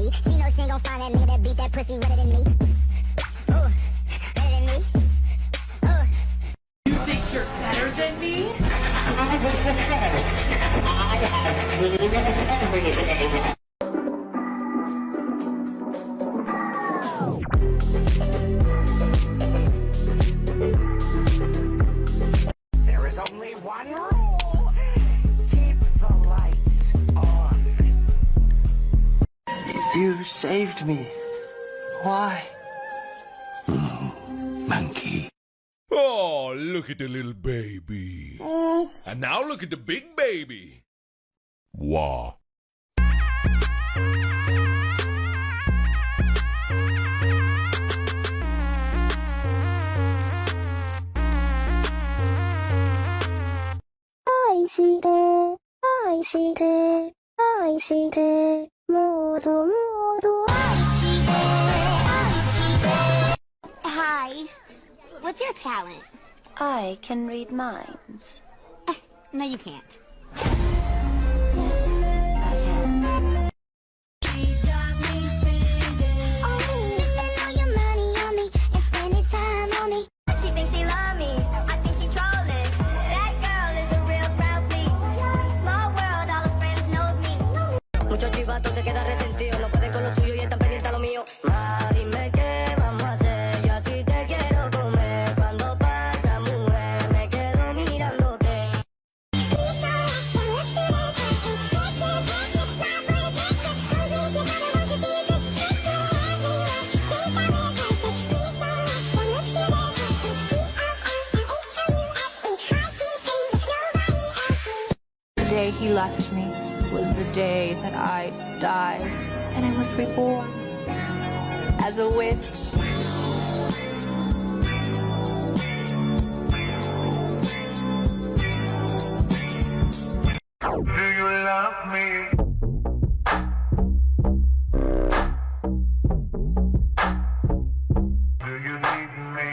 me. She know she ain't gon' find that nigga that beat that pussy better than me. Ooh, better than me. Ooh. You think you're better than me? There is only one rule. Keep the lights on. You saved me. Why? Monkey. Oh, look at the little baby. And now look at the big baby. Wah. Hi. What's your talent? I can read minds. No, you can't. Yes, I can. She thinks she love me. I think she trolling. That girl is a real crowd, please. Small world, all her friends know of me. Muchos chivatos se quedan resentidos, no pueden con lo suyo y están pendientes a lo mío. Ma, dime qué vamos a hacer, yo a ti te quiero comer. Cuando pasa, mujer, me quedo mirándote. The day he left me was the day that I died, and I was reborn as a witch. Do you love me? Do you need me?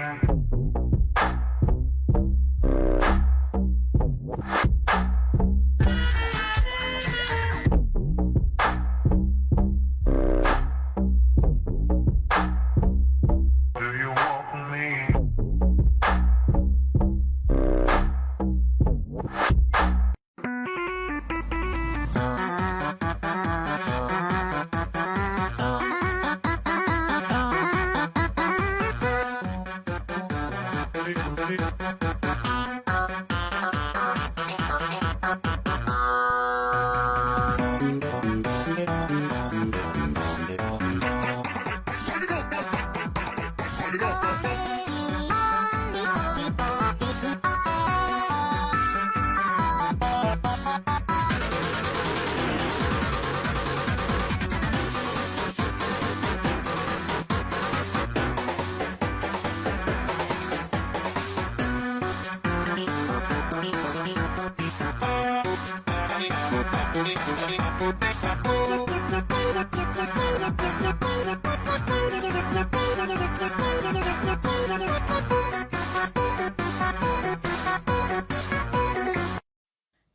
Do you want me?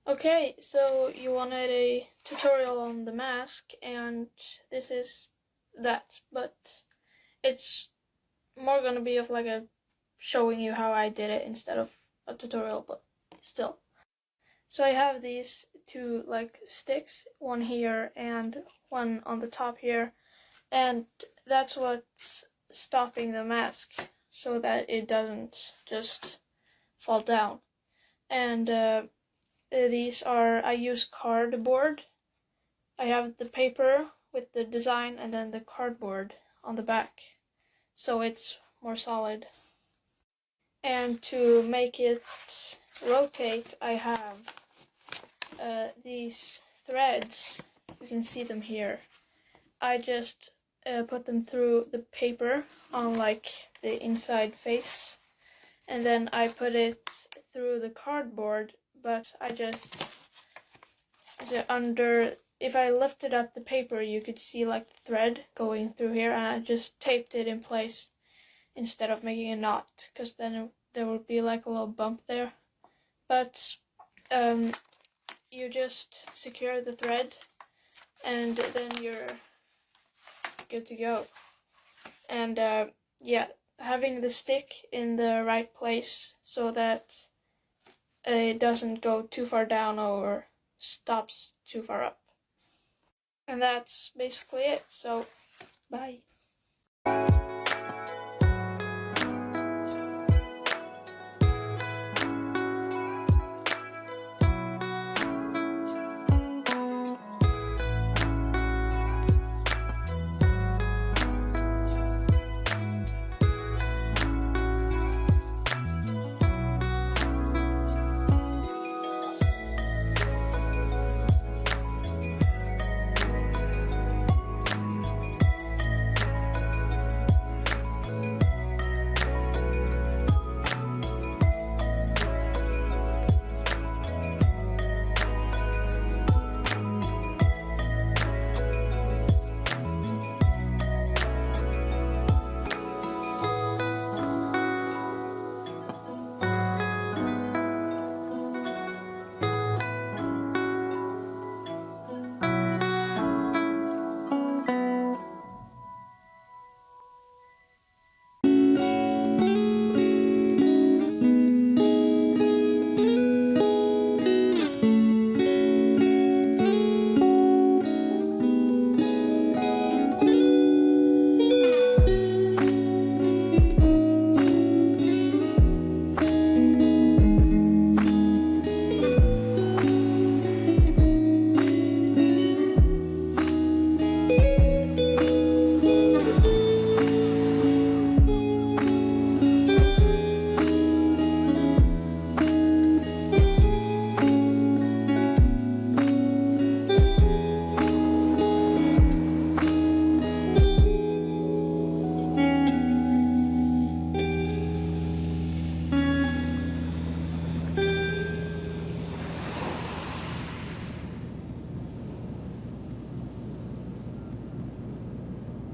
Okay, so you wanted a tutorial on the mask, and this is that, but it's more gonna be of like a showing you how I did it instead of a tutorial, but still. So I have these two like sticks, one here and one on the top here, and that's what's stopping the mask so that it doesn't just fall down. And these are, I use cardboard. I have the paper with the design and then the cardboard on the back, so it's more solid. And to make it rotate, I have these threads. You can see them here. I just put them through the paper on like the inside face, and then I put it through the cardboard, but I just if I lifted up the paper, you could see like the thread going through here, and I just taped it in place instead of making a knot, because then there would be like a little bump there. But you just secure the thread, and then good to go. And yeah, having the stick in the right place so that it doesn't go too far down or stops too far up. And that's basically it, so bye.